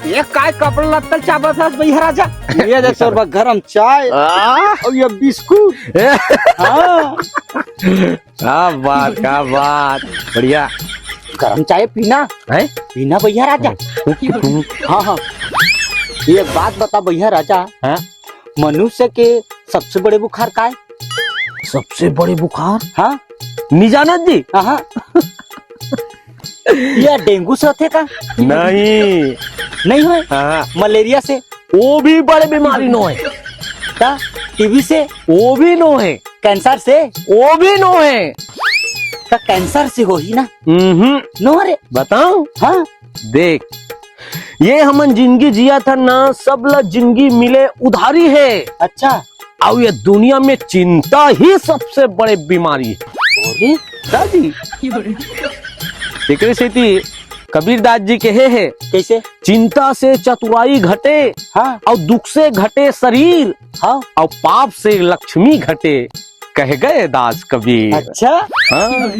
ये काय कपड़ा लत्ता चाबत हस भैया राजा। ये दे तोर बा गरम चाय और ये बिस्कुट। हाँ क्या बात बढ़िया। गरम चाय पीना है पीना भैया राजा। हाँ हाँ ये बात बता भैया राजा। हाँ? मनुष्य के सबसे बड़े बुखार का है? सबसे बड़े बुखार हाँ निजानत जी। हाँ ये डेंगू से होते का? नहीं नहीं है। हाँ मलेरिया से? वो भी बड़े बीमारी नो है। क्या टीबी से? वो भी नो है। कैंसर से? वो भी नो है। तो कैंसर से हो ही ना। नो रे बताओ। हाँ देख ये हमन जिंदगी जिया था ना सब ला जिंदगी मिले उधारी है। अच्छा और ये दुनिया में चिंता ही सबसे बड़े बीमारी है। अरे दादी एकरे सेती कबीरदास जी कहे है कैसे? चिंता से चतुराई घटे हाँ और दुख से घटे शरीर हाँ और पाप से लक्ष्मी घटे कह गए दास कबीर। अच्छा हाँ